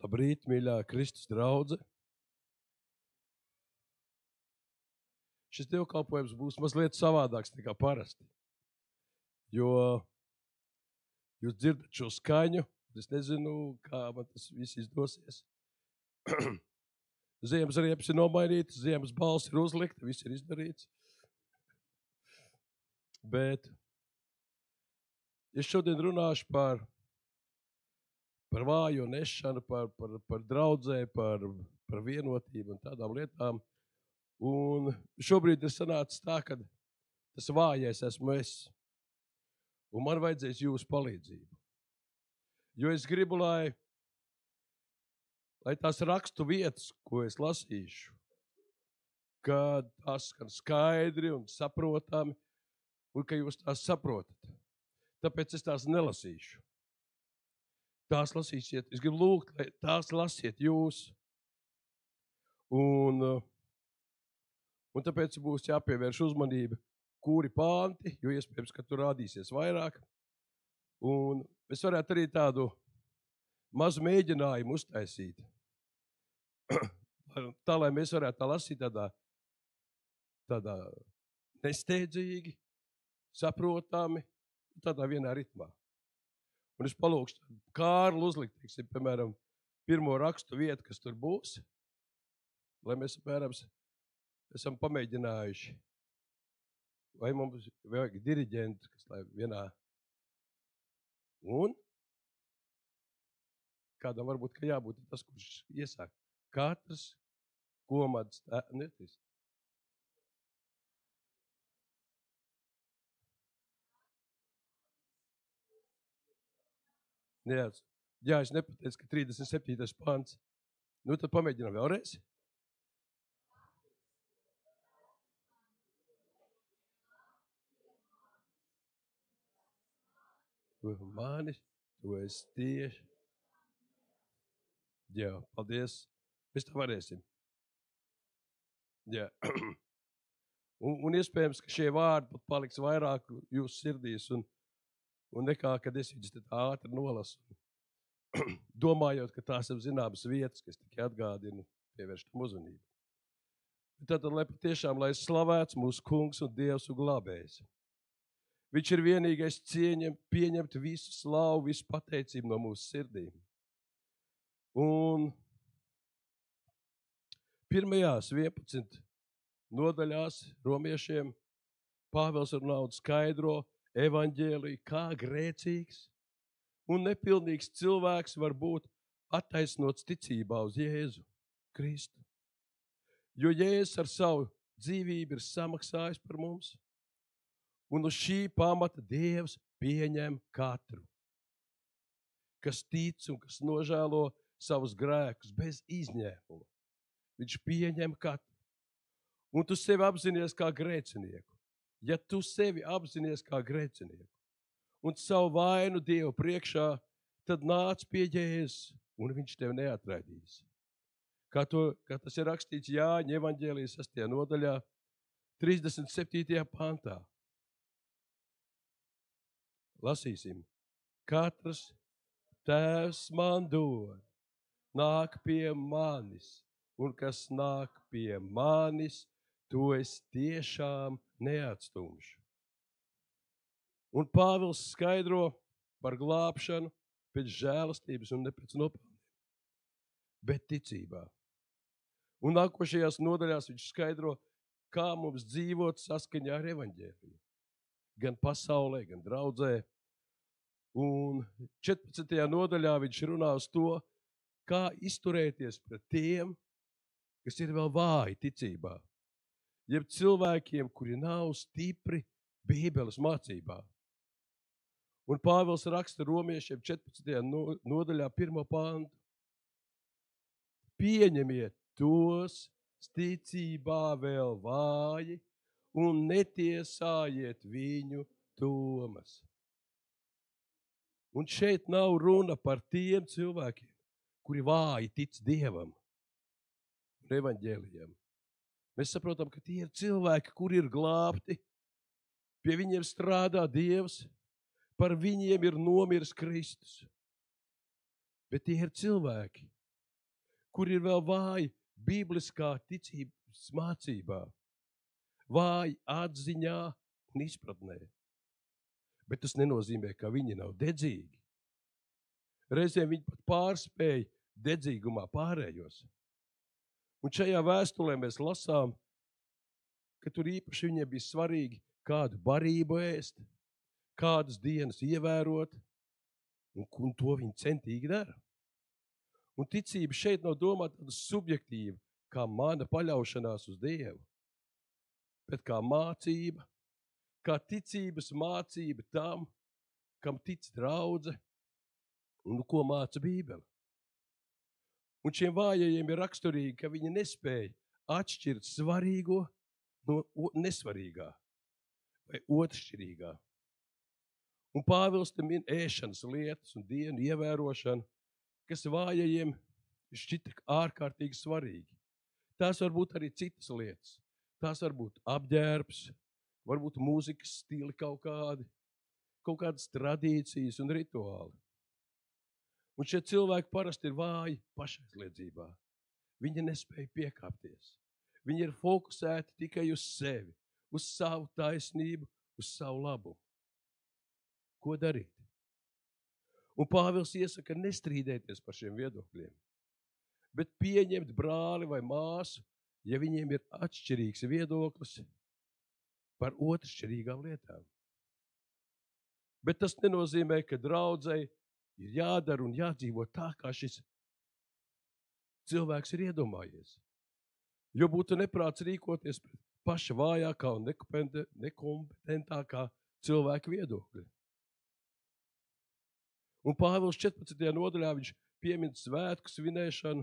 Labrīt, mīļā Kristus draudze. Šis dievkalpojums būs mazliet savādāks nekā parasti, jo jūs dzirdat šo skaņu, es nezinu, kā man tas viss izdosies. Ziemas riepas ir nomainītas, ziemas balss ir uzlikta, viss ir izdarīts. Bet es šodien runāšu par vājo nešanu, par draudzē, par vienotību un tādām lietām. Un šobrīd ir sanācis tā, ka tas vājais esmu es. Un man vajadzēs jūsu palīdzību. Jo es gribu, lai tās rakstu vietas, ko es lasīšu, ka tās skan skaidri un saprotami, un ka jūs tās saprotat. Tāpēc es tās nelasīšu. Tās lasīsiet, es gribu lūgt, lai tās lasiet jūs. Un tāpēc būs jāpievērš uzmanība, kuri panti, jo iespējams, ka tur rādīsies vairāk. Un es varētu arī tādu mazu mēģinājumu uztaisīt. Tā, lai mēs varētu tā lasīt tādā nesteidzīgi, saprotami, tādā vienā ritmā. Un es palūkšu Kārlu uzlikt, teiksim, piemēram, pirmo rakstu vietu, kas tur būs, lai mēs, piemēram, esam pamēģinājuši. Vai mums vajag diriģentu, kas lai vienā. Un kādam varbūt, ka jābūt tas, kurš iesāk. Katrs komads, netis. Jā, es nepateicu, ka 37. pants. Nu, tad pamēģinām vēlreiz. Tu manis, tu esi tieši. Jā, paldies. Mēs tā varēsim. Jā. Un iespējams, ka šie vārdi pat paliks vairāk jūsu sirdīs un nekā, kad es viņus tā ātri nolasu. Domājot, ka tās ir zināmas vietas, kas tikai atgādina pievērst tam uzmanību. Tātad, lai patiešām, lai slavēts mūsu kungs un Dievs un glābējs. Viņš ir vienīgais pieņemt visu slavu, visu pateicību no mūsu sirdīm. Un pirmajās 11 nodaļās romiešiem Pāvils runā un skaidro evaņģēliju, kā grēcīgs un nepilnīgs cilvēks var būt attaisnots ticībā uz Jēzu Kristu. Jo Jēzus ar savu dzīvību ir samaksājis par mums, un uz šī pamata Dievs pieņem katru, kas tic un kas nožēlo savus grēkus bez izņēmuma. Viņš pieņem katru. Un tu sevi apzinies kā grēcinieku. Ja tu sevi apzinies kā grēcinieku un savu vainu Dievu priekšā, tad nāc pie Jēzus, un viņš tevi neatraidīs. Kā tas ir rakstīts Jāņa evaņģēlijas 6. nodaļā, 37. pantā. Lasīsim. Katrs Tēvs man dod, nāk pie manis, un kas nāk pie manis, to es tiešām neatstumšu. Un Pāvils skaidro par glābšanu pēc žēlastības un ne pēc nopelniem, bet ticībā. Un nākošajās nodaļās viņš skaidro, kā mums dzīvot saskaņā ar evaņģēliju. Gan pasaulē, gan draudzē. Un 14. nodaļā viņš runā uz to, kā izturēties pret tiem, kas ir vēl vāji ticībā. Jeb cilvēkiem, kuri nav stipri Bībeles mācībā. Un Pāvils raksta romiešiem 14. nodaļā 1. pantu. Pieņemiet tos ticībā vēl vāji un netiesājiet viņu domas. Un šeit nav runa par tiem cilvēkiem, kuri vāji tic Dievam un evaņģēlijam. Mēs saprotam, ka tie ir cilvēki, kuri ir glābti, pie viņiem strādā Dievs, par viņiem ir nomiris Kristus. Bet tie ir cilvēki, kur ir vēl vāji bibliskā ticības mācībā, vāji atziņā un izpratnē. Bet tas nenozīmē, ka viņi nav dedzīgi. Reizēm viņi pat pārspēja dedzīgumā pārējos. Un šajā vēstulē mēs lasām, ka tur īpaši viņiem bija svarīgi kādu barību ēst, kādas dienas ievērot, un to viņi centīgi dara. Un ticība šeit nav domāta tāda subjektīva, kā mana paļaušanās uz Dievu, bet kā mācība, kā ticības mācība tam, kam tic draudze un ko māca Bībele. Un šiem vājajiem ir raksturīgi, ka viņi nespēja atšķirt svarīgo no nesvarīgā vai otršķirīgā. Un Pāvils te min ēšanas lietas un dienu ievērošanu, kas vājajiem šķita ārkārtīgi svarīgi. Tās var būt arī citas lietas. Tās var būt apģērbs, varbūt mūzikas stili kaut kādas tradīcijas un rituāli. Un šie cilvēki parasti ir vāji pašaizliedzībā. Viņi nespēja piekāpties. Viņi ir fokusēti tikai uz sevi, uz savu taisnību, uz savu labumu. Ko darīt? Un Pāvils iesaka nestrīdēties par šiem viedokļiem, bet pieņemt brāli vai māsu, ja viņiem ir atšķirīgs viedoklis par otršķirīgām lietām. Bet tas nenozīmē, ka draudzei ir jādara un jādzīvo tā, kā šis cilvēks ir iedomājies. Jo būtu neprāts rīkoties pret paša vājākā un nekompetentākā cilvēka viedokļa. Un Pāvils 14. nodaļā viņš piemin svētku svinēšanu.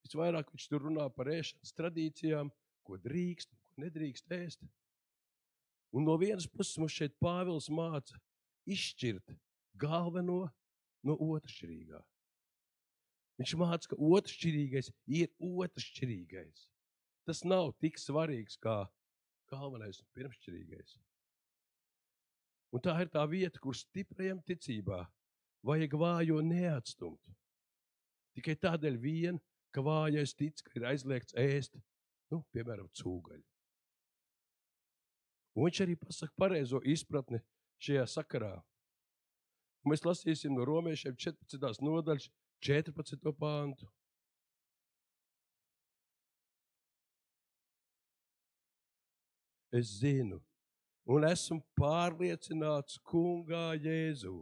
Visvairāk viņš tur runā par ēšanas tradīcijām, ko drīkst un ko nedrīkst ēst. Un no vienas puses mums šeit Pāvils māca izšķirt galveno no otršķirīgā. Viņš māca, ka otršķirīgais ir otršķirīgais. Tas nav tik svarīgs kā galvenais un pirmšķirīgais. Un tā ir tā vieta, kur stiprajam ticībā vajag vājo neatstumt. Tikai tādēļ vien, ka vājais tic, ka ir aizliegts ēst, piemēram, cūgaļu. Un viņš arī pasaka pareizo izpratni šajā sakarā. Un mēs lasīsim no Romiešiem 14. nodaļas 14. pāntu. Es zinu un esmu pārliecināts Kungā Jēzū,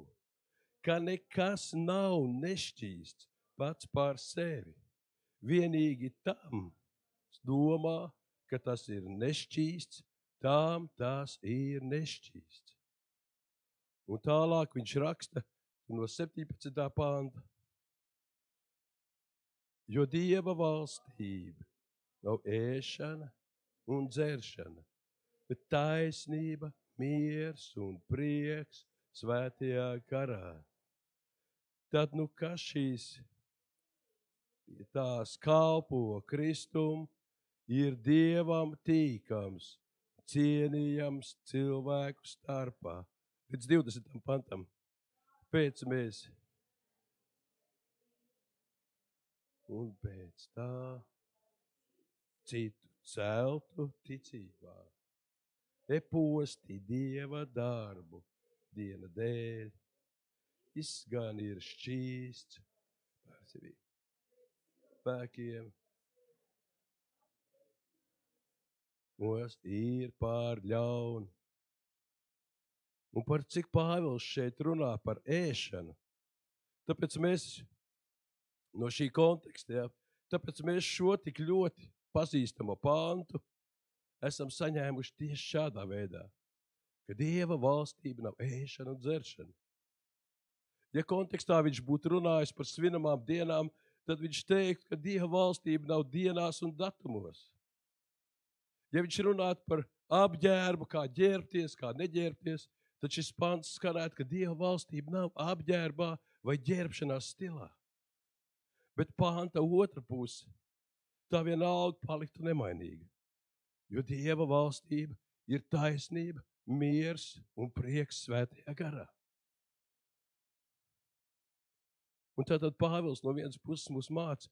ka nekas nav nešķīsts pats par sevi. Vienīgi tam domā, ka tas ir nešķīsts, tām tas ir nešķīsts. Un tālāk viņš raksta no 17. panta. Jo Dieva valstība nav ēšana un dzeršana, bet taisnība, miers un prieks svētajā garā. Tad, kas šīs tās kalpo Kristum, ir Dievam tīkams, cienījams cilvēku starpā. Līdz 20. pantam. Pēc mēs. Un pēc tā citu celtu ticībā. Neposti Dieva darbu diena dēļ. Viss gan ir šķīsts par sevi spēkiem. Mums ir pār ļaunu. Un par cik Pāvils šeit runā par ēšanu. Tāpēc mēs no šī konteksta, tāpēc mēs šo tik ļoti pazīstamo pāntu esam saņēmuši tieši šādā veidā, ka Dieva valstība nav ēšana un dzeršana. Ja kontekstā viņš būtu runājis par svinamām dienām, tad viņš teikt, ka Dieva valstība nav dienās un datumos. Ja viņš runātu par apģērbu, kā ģērbties, kā neģērbties, tad šis pants skanētu, ka Dieva valstība nav apģērbā vai ģērbšanās stilā. Bet panta otra puse, tā vienalga paliktu nemainīga. Jo Dieva valstība ir taisnība, miers un prieks svētajā garā. Un tātad Pāvils no vienas puses mūs māca,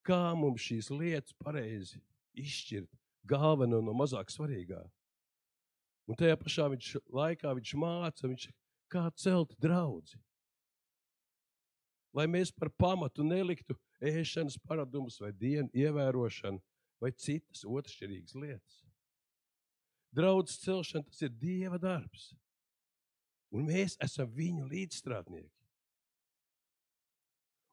kā mums šīs lietas pareizi izšķirt galveno no mazāk svarīgā. Un tajā pašā laikā viņš māca, kā celt draudzi. Lai mēs par pamatu neliktu ēšanas paradumus vai dienu ievērošanu vai citas otršķirīgas lietas. Draudzes celšana, tas ir Dieva darbs. Un mēs esam viņu līdzstrādnieki.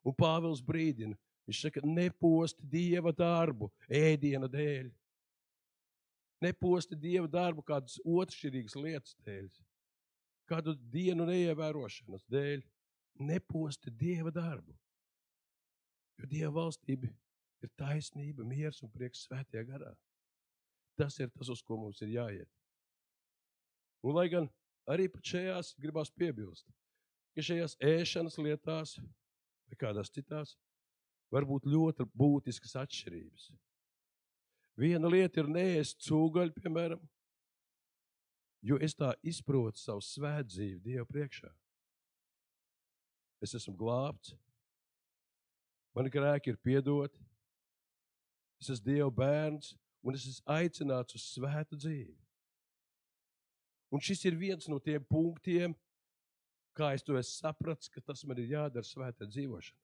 Un Pāvils brīdina, viņš saka, neposti Dieva darbu ēdiena dēļ. Neposti Dieva darbu kādas otršķirīgas lietas dēļ. Kādu dienu neievērošanas dēļ. Neposti Dieva darbu. Jo Dieva valstība ir taisnība, miers un prieks svētajā garā. Tas ir tas, uz ko mums ir jāiet. Un lai gan arī pat šajās gribās piebilst, ka šajās ēšanas lietās vai kādās citās var būt ļoti būtiskas atšķirības. Viena lieta ir neēst cūgaļu, piemēram, jo es tā izprotu savu svētdzīvi Dievu priekšā. Es esmu glābts, mani grēki ir piedoti, es esmu Dieva bērns un es esmu aicināts uz svētu dzīvi. Un šis ir viens no tiem punktiem, kā es to esmu sapratis, ka tas man ir jādara svētā dzīvošanai.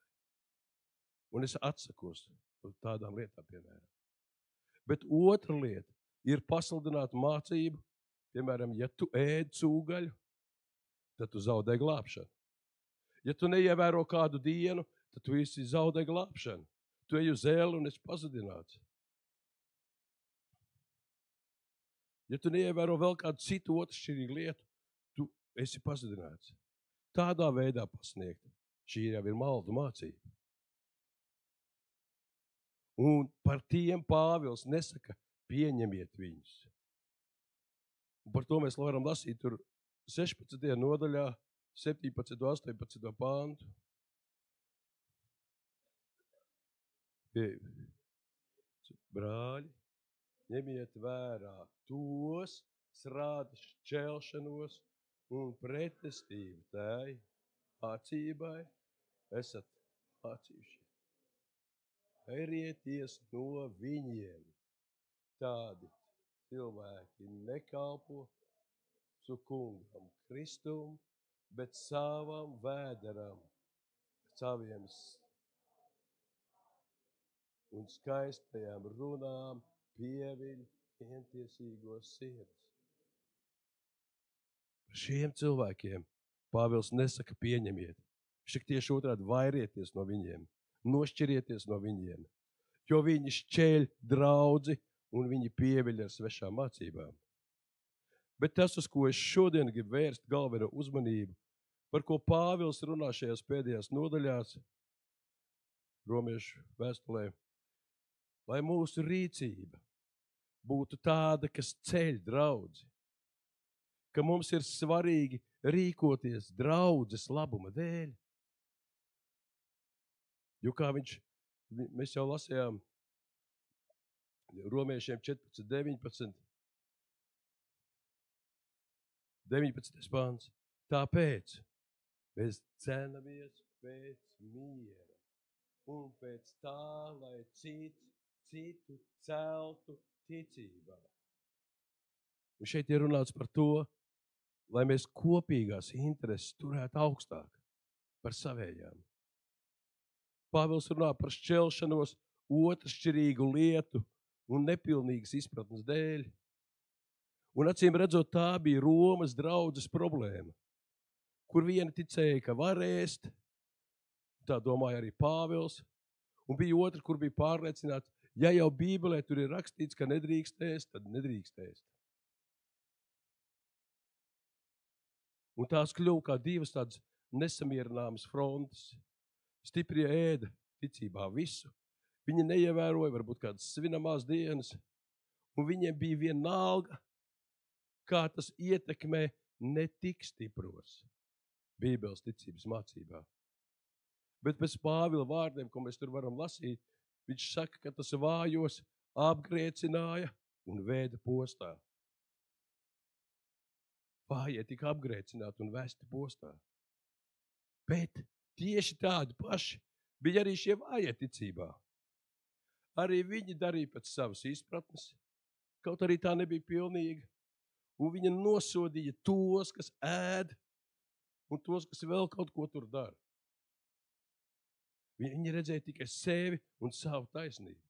Un es atsakos no tādām lietām, piemēram. Bet otra lieta ir pasludināt mācību, piemēram, ja tu ēd cūgaļu, tad tu zaudē glābšanu. Ja tu neievēro kādu dienu, tad tu esi zaudē glābšanu. Tu ej uz ēli un esi pazudināts. Ja tu neievēro vēl kādu citu otršķirīgu lietu, tu esi pazudināts. Tādā veidā pasniegt. Šī jau ir maldu mācība. Un par tiem Pāvils nesaka, pieņemiet viņus. Un par to mēs varam lasīt tur 16. nodaļā, 17. un 18. pāntu. Brāļi, ņemiet vērā tos srādes šķelšanos un pretestību tai mācībai esat mācījušies. Vairieties no viņiem. Tādi cilvēki nekalpo su kungam Kristum, bet savam vēderam, saviem un skaistajām runām pieviļ vientiesīgos sirdis. Par šiem cilvēkiem Pāvils nesaka pieņemiet. Viņš tieši otrādi vairieties no viņiem, nošķirieties no viņiem, jo viņi šķēļ draudzi un viņi pieviļ ar svešām mācībām. Bet tas, uz ko es šodien gribu vērst galveno uzmanību, par ko Pāvils runā šajās pēdējās nodaļās, Romiešu vēstulē, lai mūsu rīcība būtu tāda, kas ceļ draudzi, ka mums ir svarīgi rīkoties draudzes labuma dēļ. Jo kā mēs jau lasījām Romiešiem 14, 19. pāns. Tāpēc mēs cenamies pēc miera un pēc tā, lai citu celtu ticībā. Un šeit ir runāts par to, lai mēs kopīgās intereses turētu augstāk par savējām. Pāvils runā par šķelšanos otršķirīgu lietu un nepilnīgas izpratnes dēļ. Un acīm redzot, tā bija Romas draudzes problēma, kur vieni ticēja, ka var ēst, tā domāja arī Pāvils, un bija otra, kur bija pārliecināts, ja jau Bībelē tur ir rakstīts, ka nedrīkst ēst, tad nedrīkst ēst. Un tās kļuva kā divas tādas nesamierināmas frontes. Stiprie ēda ticībā visu. Viņi neievēroja varbūt kādas svinamās dienas, un viņiem bija vienalga, kā tas ietekmē ne tik stipros Bībeles ticības mācībā. Bet pēc Pāvila vārdiem, ko mēs tur varam lasīt, viņš saka, ka tas vājos apgrēcināja un vēda postā. Vājie tika apgrēcināti un vesti postā. Bet tieši tādi paši bija arī šie vājie ticībā. Arī viņi darīja pēc savas izpratnes, kaut arī tā nebija pilnīga. Un viņa nosodīja tos, kas ēd, un tos, kas vēl kaut ko tur dara. Viņi redzēja tikai sevi un savu taisnību.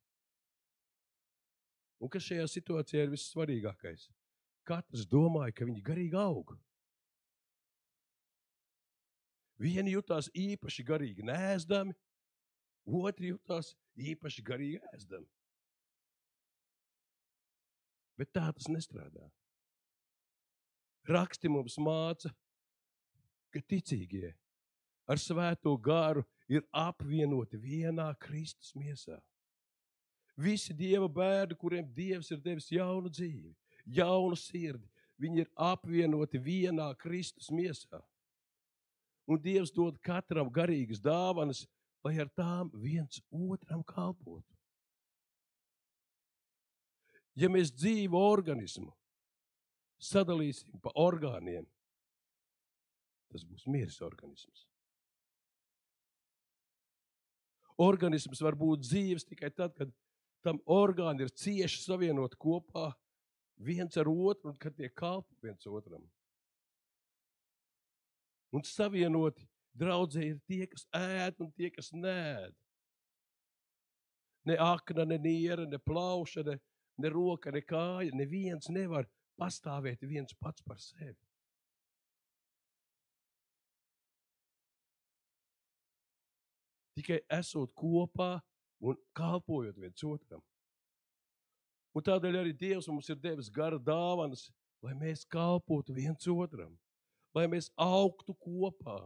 Un kas šajā situācijā ir vissvarīgākais? Katrs domāja, ka viņi garīgi aug. Vieni jutās īpaši garīgi neēzdami, otri jutās īpaši garīgi ēzdami. Bet tā tas nestrādā. Raksti mums māca, ka ticīgie ar svēto garu ir apvienoti vienā Kristus miesā. Visi Dieva bērni, kuriem Dievs ir devis jaunu dzīvi, jaunu sirdi, viņi ir apvienoti vienā Kristus miesā. Un Dievs dod katram garīgas dāvanas, lai ar tām viens otram kalpotu. Ja mēs dzīvu organismu sadalīsim pa orgāniem, tas būs miris organisms. Organisms var būt dzīves tikai tad, kad tam orgāni ir cieši savienoti kopā viens ar otru un kad tie kalpo viens otram. Un savienoti draudzē ir tie, kas ēd un tie, kas neēd. Ne akna, ne niera, ne plauša, ne roka, ne kāja. Neviens nevar pastāvēt viens pats par sevi. Tikai esot kopā un kalpojot viens otram. Un tādēļ arī Dievs mums ir devis gara dāvanas, lai mēs kalpotu viens otram, lai mēs augtu kopā,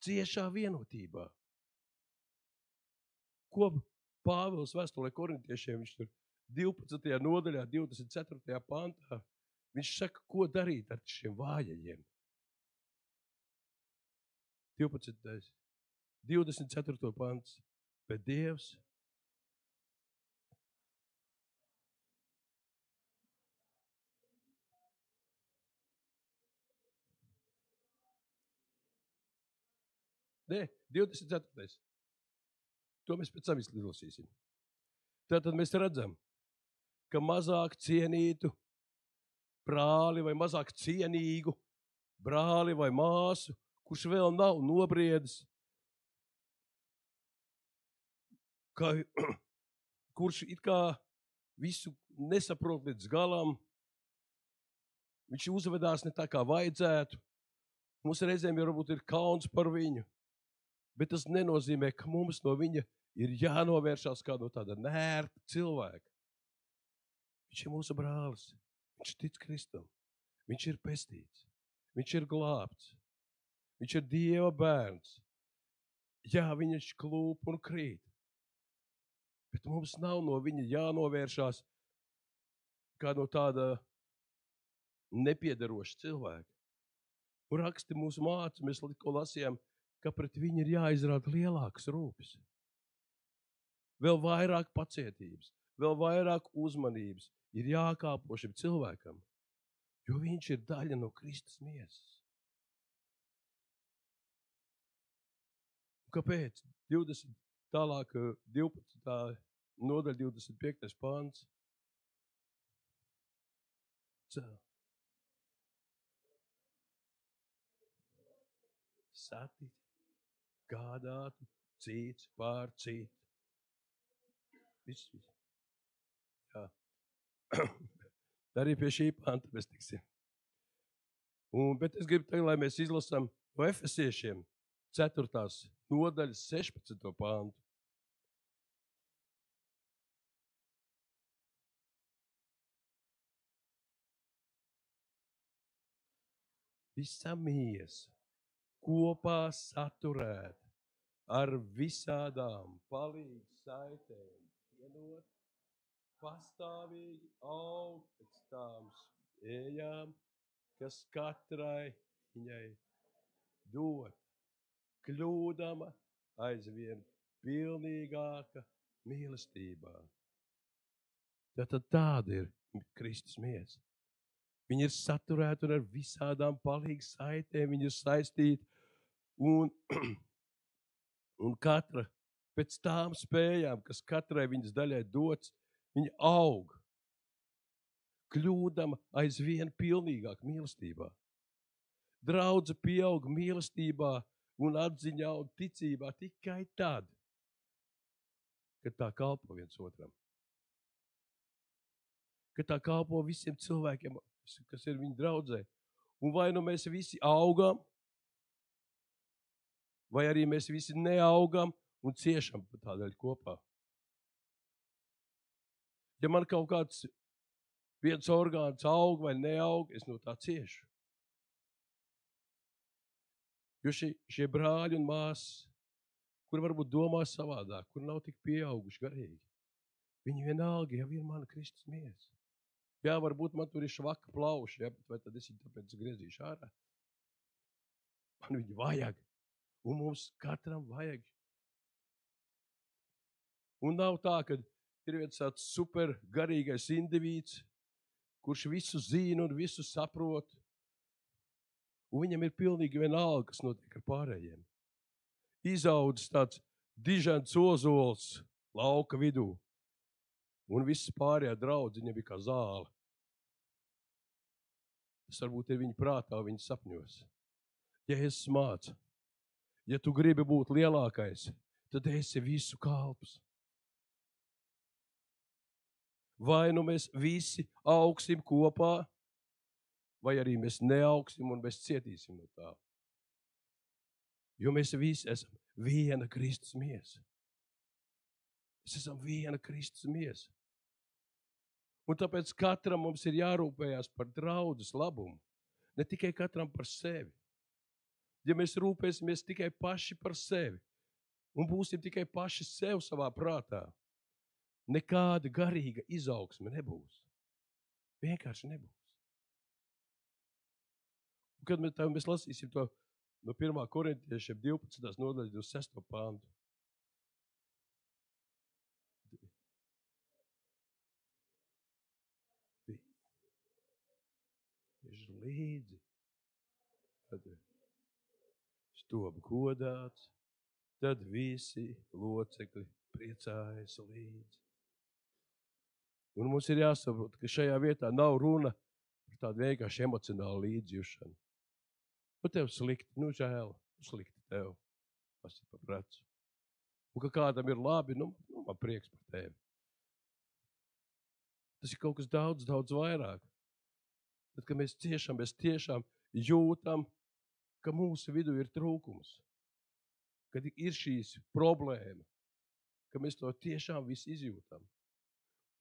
ciešā vienotībā. Ko Pāvils vēstulē korintiešiem, viņš tur 12. nodaļā, 24. pantā, viņš saka, ko darīt ar šiem vājajiem. 12. 24. pants. Bet Dievs Nē, 24. To mēs pēc tam izlasīsim. Tātad mēs redzam, ka mazāk cienītu brāli vai mazāk cienīgu brāli vai māsu, kurš vēl nav nobriedis, kurš it kā visu nesaprot līdz galam, viņš uzvedās ne tā, kā vajadzētu. Mums reizēm varbūt ir kauns par viņu, bet tas nenozīmē, ka mums no viņa ir jānovēršās kā no tāda nērta cilvēka. Viņš ir mūsu brālis, viņš tic Kristum, viņš ir pestīts, viņš ir glābts, viņš ir Dieva bērns. Jā, viņš klūp un krīt, bet mums nav no viņa jānovēršās kā no tāda nepiederoša cilvēka. Un raksti mūsu māca, mēs tikko lasījām, ka pret viņu ir jāizrāda lielākas rūpes. Vēl vairāk pacietības, vēl vairāk uzmanības ir jākāpo šim cilvēkam, jo viņš ir daļa no Kristus miesas. Kāpēc? 12. nodaļa, 25. pants. Satīt, gādātu cits pār citu. Viss. Jā. Arī pie šī panta mēs tiksim. Bet es gribu teikt, lai mēs izlasām no Efesiešiem 4. nodaļas 16. pantu. Visa miesa kopā saturēt ar visādām palīdz saitēm, vienot, pastāvīgi aug pēc tām spējām, kas katrai viņai dot, kļūdama aizvien pilnīgāka mīlestībā. Tātad tāda ir Kristus miesa. Viņi ir saturēti un ar visādām palīdz saitēm, viņi ir saistīti. Un katra pēc tām spējām, kas katrai viņas daļai dots, viņa aug, kļūdama aizvien pilnīgāk mīlestībā. Draudze pieaug mīlestībā un atziņā un ticībā tikai tad, kad tā kalpo viens otram. Kad tā kalpo visiem cilvēkiem, kas ir viņa draudzē. Un vai nu mēs visi augam, vai arī mēs visi neaugam un ciešam tādēļ kopā. Ja man kaut kāds viens orgāns aug vai neaug, es no tā ciešu. Jo šie brāļi un māsas, kuri varbūt domā savādāk, kuri nav tik pieauguši garīgi, viņi vienalga jau ir mana Kristus miesa. Jā, varbūt man tur ir švaka plauši, ja, bet vai tad es viņu tāpēc griezīšu ārā? Man viņu vajag. Un mums katram vajag. Un nav tā, ka ir viens tāds super garīgais indivīds, kurš visu zina un visu saprot. Un viņam ir pilnīgi vienalga, kas notiek ar pārējiem. Izaudzis tāds dižants ozols lauka vidū. Un viss pārējā draudz viņam bija kā zāle. Tas varbūt ir viņa prātā, viņa sapņos. Ja es mācu, ja tu gribi būt lielākais, tad esi visu kalps. Vai nu mēs visi augsim kopā, vai arī mēs neaugsim un mēs cietīsim no tā. Jo mēs visi esam viena Kristus miesa. Mēs esam viena Kristus miesa. Un tāpēc katram mums ir jārūpējās par draudzes labumu. Ne tikai katram par sevi. Ja mēs rūpēsimies tikai paši par sevi un būsim tikai paši sev savā prātā, nekāda garīga izaugsme nebūs. Vienkārši nebūs. Un kad mēs lasīsim to no 1. Korintiešiem 12. nodaļas 26. pāntu. Viņš ir līdzi. Tad stop godāts, tad visi locekļi priecājas līdzi. Un mums ir jāsaprot, ka šajā vietā nav runa par tādu vienkārši emocionālu līdzjūšanu. Nu tev slikti, nu žēl, slikti tev, pasit pa precu. Un ka kādam ir labi, nu man prieks par tevi. Tas ir kaut kas daudz, daudz vairāk. Tad, kad mēs ciešam, mēs tiešām jūtam, ka mūsu vidū ir trūkums, kad ir šīs problēma, ka mēs to tiešām visu izjūtam.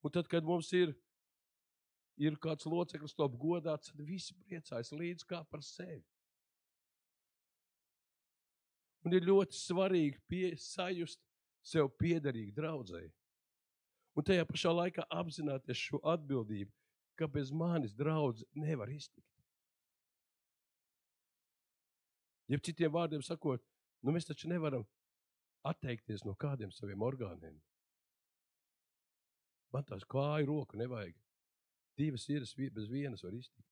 Un tad, kad mums ir kāds loceklis top godāts, tad visi priecājas līdz kā par sevi. Un ir ļoti svarīgi sajust sev piederīgi draudzei. Un tajā pašā laikā apzināties šo atbildību, ka bez manis draudze nevar iztikt. Jeb citiem vārdiem sakot, nu mēs taču nevaram atteikties no kādiem saviem orgāniem. Man tās kāju roku nevajag. 2 iras bez vienas var iztikt.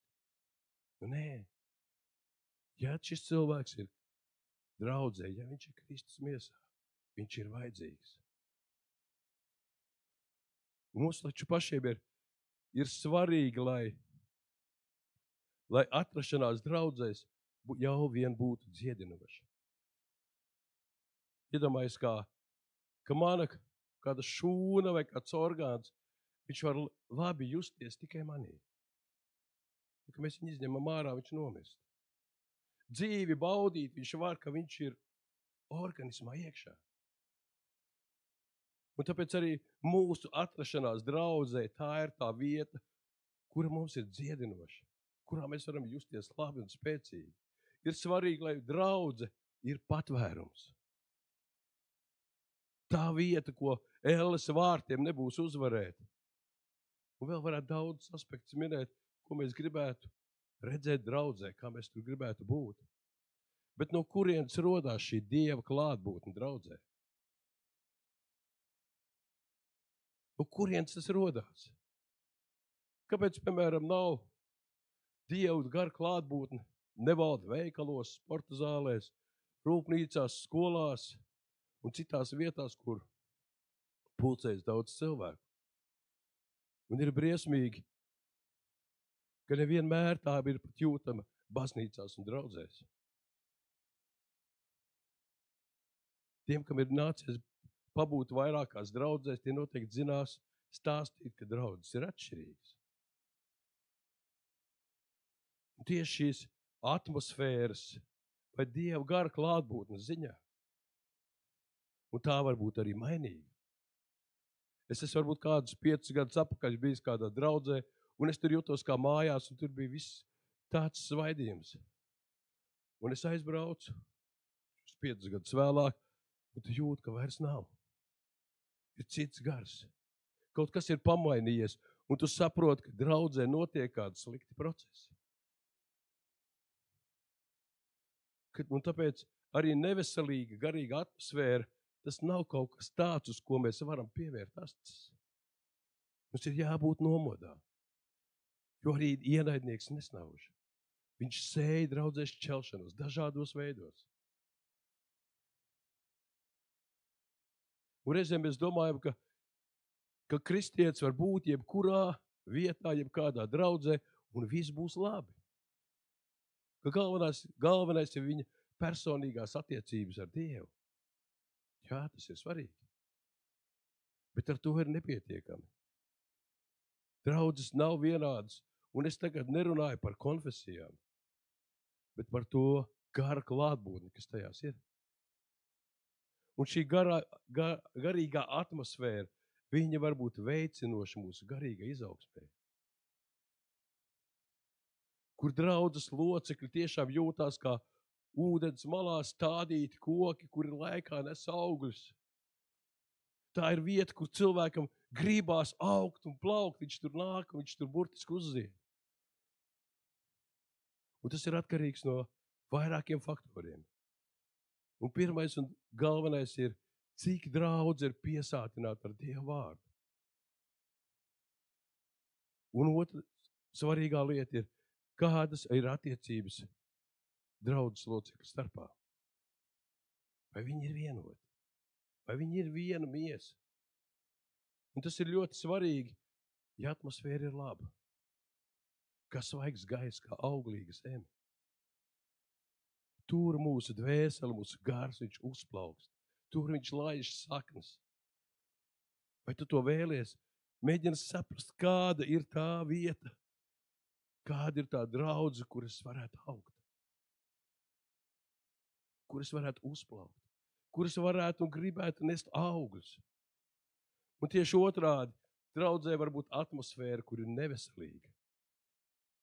Nu nē. Ja šis cilvēks ir draudzē, ja viņš ir Kristus miesā, viņš ir vajadzīgs. Mums taču pašiem ir svarīgi, lai atrašanās draudzēs jau vien būtu dziedinoša. Iedomājies, ka mana kāda šūna vai kāds orgāns, viņš var labi justies tikai manī. Kad mēs viņu izņemam ārā, viņš nomirst. Dzīvi baudīt viņš var, ka viņš ir organismā iekšā. Un tāpēc arī mūsu atrašanās draudzē, tā ir tā vieta, kura mums ir dziedinoša, kurā mēs varam justies labi un spēcīgi. Ir svarīgi, lai draudze ir patvērums. Tā vieta, ko elles vārtiem nebūs uzvarēt. Un vēl varētu daudz aspektus minēt, ko mēs gribētu redzēt draudzē, kā mēs tur gribētu būt. Bet no kurienes rodās šī Dieva klātbūtne draudzē? No kurienes tas rodās? Kāpēc, piemēram, nav Dieva gara klātbūtne nevalda veikalos, sporta zālēs, rūpnīcās, skolās un citās vietās, kur pulcējas daudz cilvēku. Un ir briesmīgi, ka nevienmēr tā ir pat jūtama baznīcās un draudzēs. Tiem, kam ir nācies pabūt vairākās draudzēs, tie noteikti zinās stāstīt, ka draudzes ir atšķirīgas. Un tieši šīs atmosfēras vai Dieva gara klātbūtnes ziņā. Un tā var būt arī mainīga. Es esmu varbūt kādus 5 gadus atpakaļ bijis kādā draudzē, un es tur jūtos kā mājās, un tur bija viss tāds svaidījums. Un es aizbraucu 5 gadus vēlāk, un tu jūti, ka vairs nav. Ir cits gars. Kaut kas ir pamainījies, un tu saproti, ka draudzē notiek kādi slikti procesi. Un tāpēc arī neveselīga, garīga atmosfēra, tas nav kaut kas tāds, uz ko mēs varam pievērt acis. Mums ir jābūt nomodā, jo arī ienaidnieks nesnauž. Viņš sēja draudzēs šķelšanos dažādos veidos. Un reizēm mēs domājam, ka kristietis var būt jebkurā vietā, jebkādā draudzē, un viss būs labi. Ka galvenais ir viņa personīgās attiecības ar Dievu. Jā, tas ir svarīgi. Bet ar to ir nepietiekami. Draudzes nav vienādas, un es tagad nerunāju par konfesijām, bet par to gara klātbūtni, kas tajās ir. Un šī garīgā atmosfēra, viņa var būt veicinoša mūsu garīgai izaugsmē. Kur draudzes locekļi tiešām jūtās kā ūdens malā stādīti koki, kuri laikā nes augļus. Tā ir vieta, kur cilvēkam gribās augt un plaukt, viņš tur nāk un viņš tur burtiski uzzied. Un tas ir atkarīgs no vairākiem faktoriem. Un pirmais un galvenais ir, cik draudze ir piesātināta ar Dieva vārdu. Un otra svarīgā lieta ir, kādas ir attiecības draudzes locekļu starpā. Vai viņi ir vienoti? Vai viņi ir viena miesa? Un tas ir ļoti svarīgi, ja atmosfēra ir laba. Kā svaigs gaiss, kā auglīga zeme. Tur mūsu dvēseli, mūsu gars, viņš uzplaukst. Tur viņš laiž saknes. Vai tu to vēlies? Mēģini saprast, kāda ir tā vieta, kāda ir tā draudze, kur es varētu augt. Kur es varētu uzplaukt. Kur es varētu un gribētu nest augļus. Un tieši otrādi, draudzē var būt atmosfēra, kur ir neveselīga.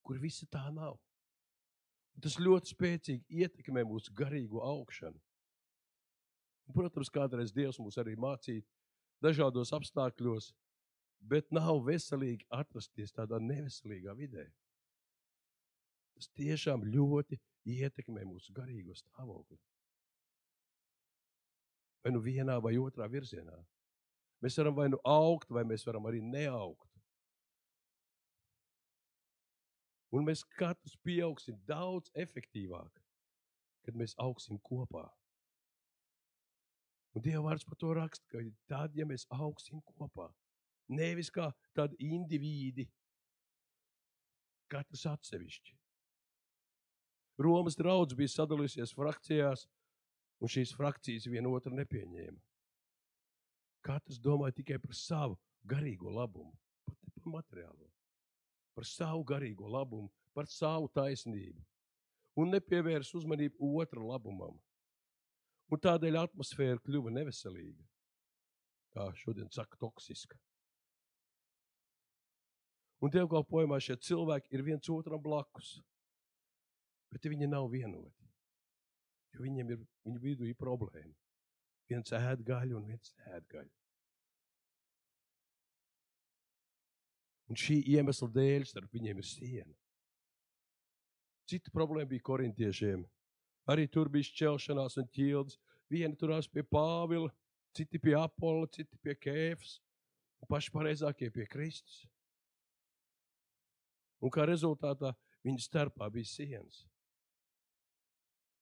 Kur visa tā nav. Un tas ļoti spēcīgi ietekmē mūsu garīgo augšanu. Un, protams, kādreiz Dievs mūs arī mācīja dažādos apstākļos, bet nav veselīgi atrasties tādā neveselīgā vidē. Tas tiešām ļoti ietekmē mūsu garīgo stāvokli. Vai nu vienā vai otrā virzienā. Mēs varam vai nu augt, vai mēs varam arī neaugt. Un mēs katrs pieaugsim daudz efektīvāk, kad mēs augsim kopā. Un Dieva vārds par to raksta, ka tad, ja mēs augsim kopā, nevis kā tādi indivīdi, katrs atsevišķi. Romas draudz bija sadalījusies frakcijās, un šīs frakcijas vienotru nepieņēma. Katrs domāja tikai par savu garīgo labumu, pat ne par materiālo. Par savu garīgo labumu, par savu taisnību. Un nepievērs uzmanību otra labumam. Un tādēļ atmosfēra kļuva neveselīga. Kā šodien saka, toksiska. Un dievkalpojumā šie cilvēki ir viens otram blakus. Bet viņi nav vienoti. Jo viņu vidū ir problēma. Viens ēd gaļu un viens ēd gaļu. Un šī iemesla dēļ starp viņiem ir siena. Cita problēma bija korintiešiem. Arī tur bija šķelšanās un ķildes. Vieni turās pie Pāvila, citi pie Apolla, citi pie Kēfas, un paši pareizākie pie Kristus. Un kā rezultātā viņu starpā bija sienas.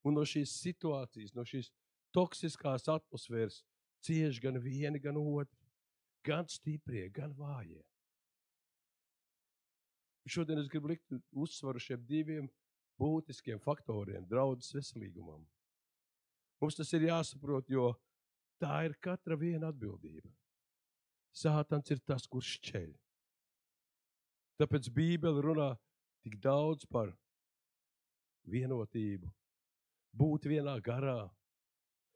Un no šīs situācijas, no šīs toksiskās atmosfēras cieš gan vieni, gan otri. Gan stiprie, gan vājie. Šodien es gribu likt uzsvaru šiem diviem būtiskiem faktoriem draudzes veselīgumam. Mums tas ir jāsaprot, jo tā ir katra viena atbildība. Sātans ir tas, kurš šķeļ. Tāpēc Bībele runā tik daudz par vienotību, būt vienā garā,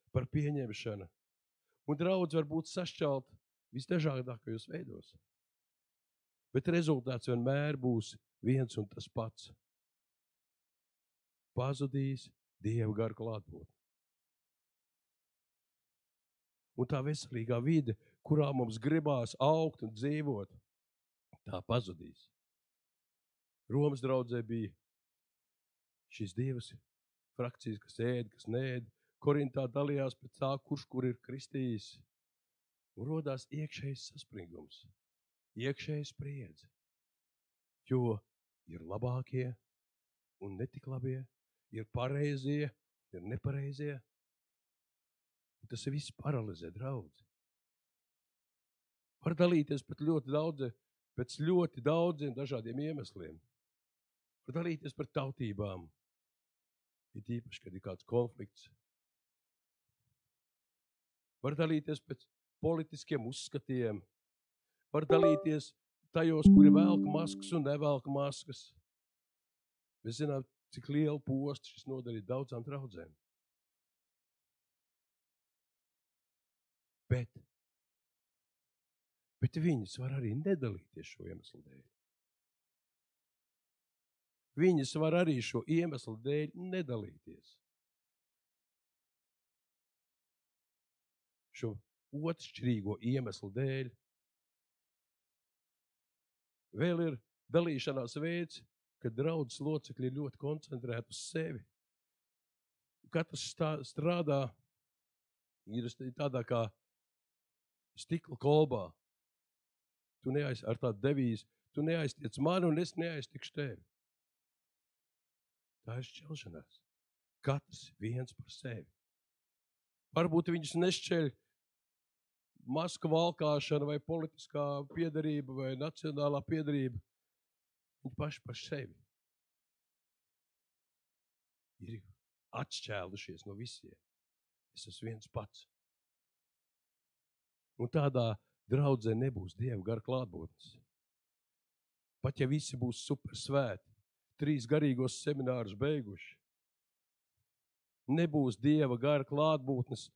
par pieņemšanu. Un draudz var būt sašķelt visdažādākajos veidos. Bet rezultāts vienmēr būs viens un tas pats. Pazudīs Dieva gara klātbūtne. Un tā veselīgā vide, kurā mums gribās augt un dzīvot, tā pazudīs. Romas draudzē bija šīs divas frakcijas, kas ēd, kas neēd. Korintā dalījās pēc tā, kurš kur ir kristījis. Un rodās iekšējs saspringums, iekšējs spriedze. Jo ir labākie un netik labie, ir pareizie, ir nepareizie. Un tas viss paralizē draudzi. Var dalīties pēc ļoti daudziem dažādiem iemesliem. Var dalīties par tautībām, it īpaši, kad ir kāds konflikts. Var dalīties pēc politiskiem uzskatiem. Var dalīties tajos, kuri velk maskas un nevelk maskas. Mēs zinām, cik lielu postu šis nodarīja daudzām draudzēm. Bet viņas var arī nedalīties šo iemeslu dēļ. Viņas var arī šo iemeslu dēļ nedalīties. Šo otršķirīgo iemeslu dēļ. Vēl ir dalīšanās veids, kad draudzes locekļi ir ļoti koncentrēti uz sevi. Katrs strādā, ir tādā kā stikla kolbā. Ar tādu devīzi, tu neaiztiec mani un es neaiztikšu tevi. Tā ir šķelšanās. Katrs viens par sevi. Varbūt viņus nešķeļ masku valkāšana vai politiskā piederība vai nacionālā piederība. Viņi paši par sevi ir atšķēlušies no visiem. Es esmu viens pats. Un tādā draudzē nebūs Dieva gara klātbūtnes. Pat ja visi būs super svēti, 3 garīgos seminārus beiguši, nebūs Dieva gara klātbūtnes,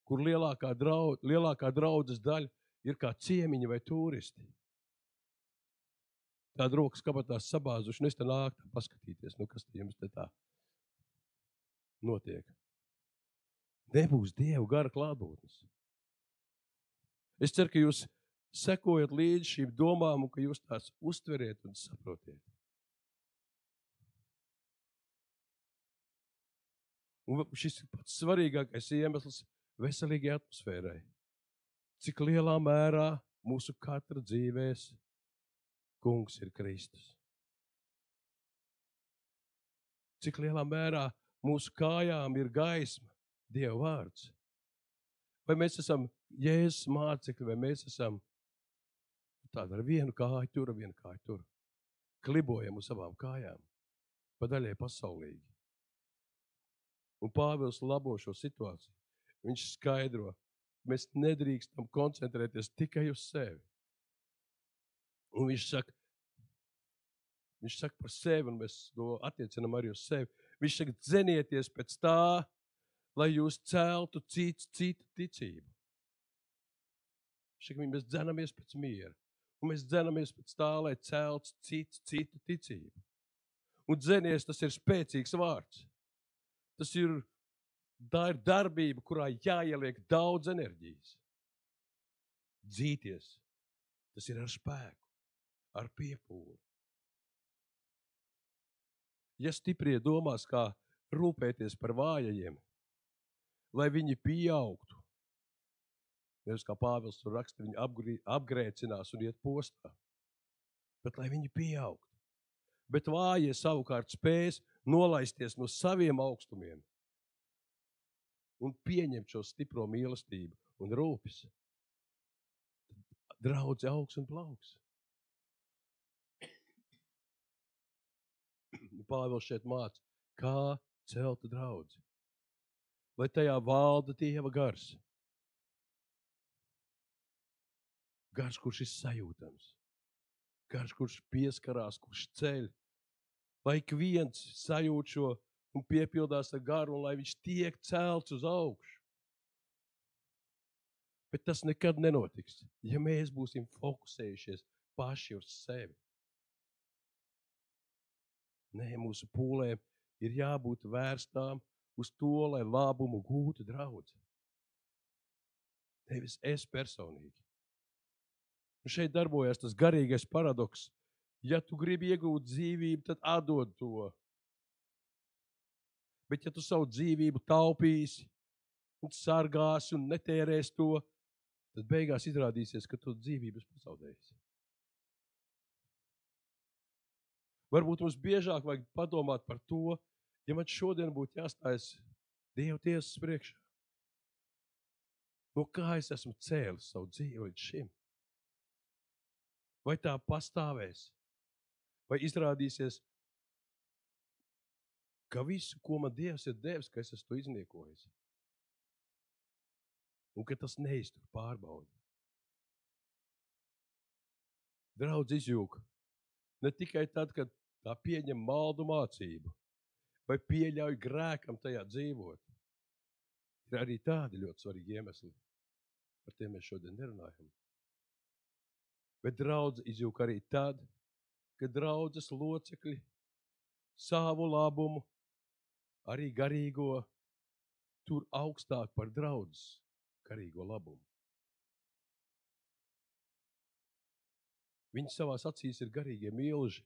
kur lielākā draudzes daļa ir kā ciemiņi vai turisti. Tāda rokas kabatās sabāzuši, un es te nāku paskatīties, kas te jums te tā notiek. Nebūs Dieva gara klātbūtnes. Es ceru, ka jūs sekojat līdzi šīm domām un ka jūs tās uztveriet un saprotiet. Un šis ir pats svarīgākais iemesls veselīgai atmosfērai. Cik lielā mērā mūsu katra dzīvēs Kungs ir Kristus. Cik lielā mērā mūsu kājām ir gaisma, Dieva vārds. Vai mēs esam Jēzus mācekļi, vai mēs esam tādi ar vienu kāju tur, vienu kāju tur. Klibojam uz savām kājām, pa daļai pasaulīgi. Un Pāvils labo šo situāciju. Viņš skaidro, mēs nedrīkstam koncentrēties tikai uz sevi. Un viņš saka par sevi, un mēs to attiecinam arī uz sevi. Viņš saka, dzenieties pēc tā, lai jūs celtu citu ticību. Viņš saka, mēs dzenamies pēc miera. Un mēs dzenamies pēc tā, lai celtu citu ticību. Un dzenies, tas ir spēcīgs vārds. Tā ir darbība, kurā jāieliek daudz enerģijas. Dzīties. Tas ir ar spēku, ar piepūli. Ja stiprie domās, kā rūpēties par vājajiem, lai viņi pieaugtu, nevis kā Pāvils tur raksta, viņi apgrēcinās un iet postā, bet lai viņi pieaugtu. Bet vājie savukārt spēs nolaisties no saviem augstumiem un pieņemt šo stipro mīlestību un rūpes, draudze augs un plauks. Pāvils šeit māca, kā celt draudzi. Lai tajā valda Dieva gars. Gars, kurš ir sajūtams. Gars, kurš pieskarās, kurš ceļ. Lai ik viens sajūt šo un piepildās ar garu, un lai viņš tiek celts uz augšu. Bet tas nekad nenotiks, ja mēs būsim fokusējušies paši uz sevi. Nē, mūsu pūlēm ir jābūt vērstām uz to, lai labumu gūtu draudze. Nevis es personīgi. Un šeit darbojas tas garīgais paradoks. Ja tu gribi iegūt dzīvību, tad atdod to. Bet ja tu savu dzīvību taupīsi un sargāsi un netērēsi to, tad beigās izrādīsies, ka tu dzīvības pazaudēsi. Varbūt mums biežāk vajag padomāt par to, ja man šodien būtu jāstājas Dieva tiesas priekšā. No kā es esmu cēlis savu dzīvi līdz šim? Vai tā pastāvēs? Vai izrādīsies, ka visu, ko man Dievs ir devis, ka es esmu to izniekojis? Un ka tas neiztur pārbaudi. Draudz izjūka ne tikai tad, kad tā pieņem maldu mācību, vai pieļauj grēkam tajā dzīvot. Ir arī tādi ļoti svarīgi iemesli. Par tiem mēs šodien nerunājam. Bet draudz izjūka arī tad, kad draudzes locekļi savu labumu, arī garīgo, tur augstāk par draudzes garīgo labumu. Viņi savās acīs ir garīgie milži,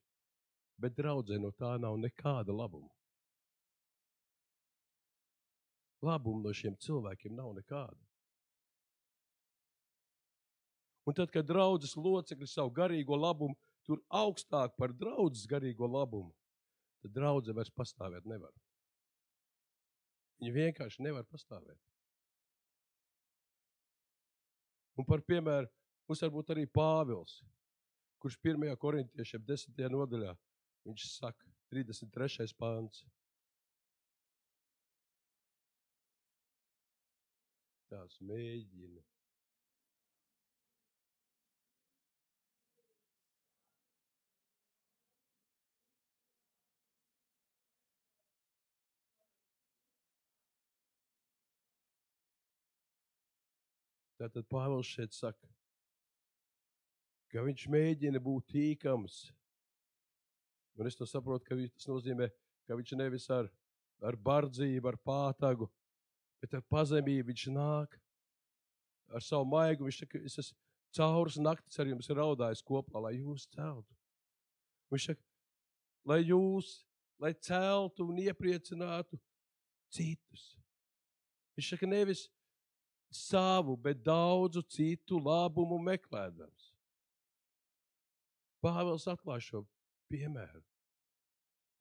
bet draudzē no tā nav nekāda labuma. Labuma no šiem cilvēkiem nav nekāda. Un tad, kad draudzes locekļi savu garīgo labumu tur augstāk par draudzes garīgo labumu, tad draudze vairs pastāvēt nevar. Viņi vienkārši nevar pastāvēt. Un par piemēru, mums varbūt arī Pāvils, kurš 1. Korintiešiem 10. nodaļā, viņš saka, 33. pāns. Tās mēģina. Tātad Pāvils šeit saka, ka viņš mēģina būt tīkams. Un es to saprotu, ka tas nozīmē, ka viņš nevis ar bardzību, ar pātagu, bet ar pazemību viņš nāk ar savu maigu. Viņš saka, es esmu cauras naktis ar jums raudājis kopā, lai jūs celtu. Viņš saka, lai celtu un iepriecinātu citus. Viņš saka, nevis savu, bet daudzu citu labumu meklēdams. Pāvils atklāja šo piemēru.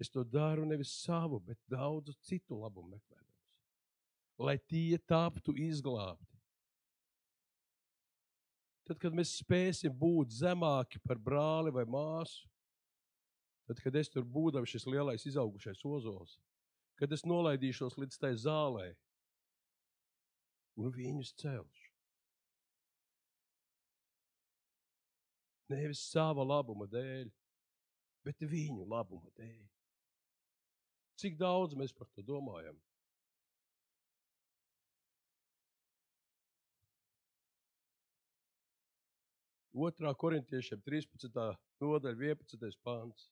Es to daru nevis savu, bet daudzu citu labumu meklēdams. Lai tie taptu izglābti. Tad, kad mēs spēsim būt zemāki par brāli vai māsu, tad, kad es tur būdam šis lielais izaugušais ozols, kad es nolaidīšos līdz tai zālē un viņus celšu. Nevis sava labuma dēļ, bet viņu labuma dēļ. Cik daudz mēs par to domājam? Otrā Korintiešiem 13. nodaļa 11. pāns.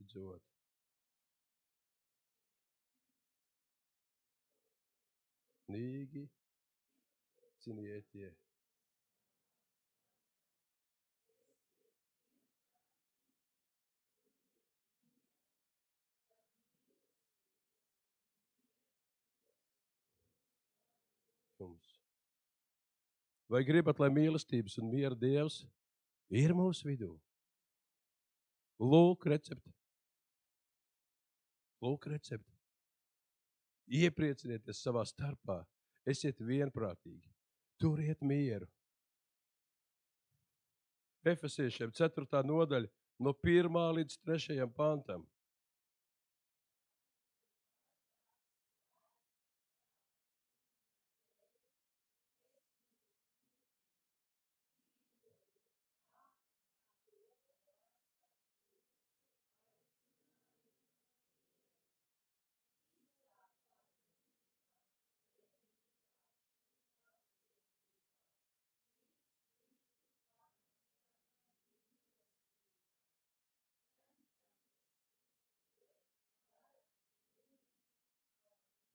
Dzot. Nīgi cinietie. Jums. Vai gribat, lai mīlestības un miera Dievs ir mūsu vidū? Lūk, recepte. Lūk, recepte. Iepriecinieties savā starpā, esiet vienprātīgi, turiet mieru. Efesiešiem 4. nodaļa no 1. līdz 3. pantam.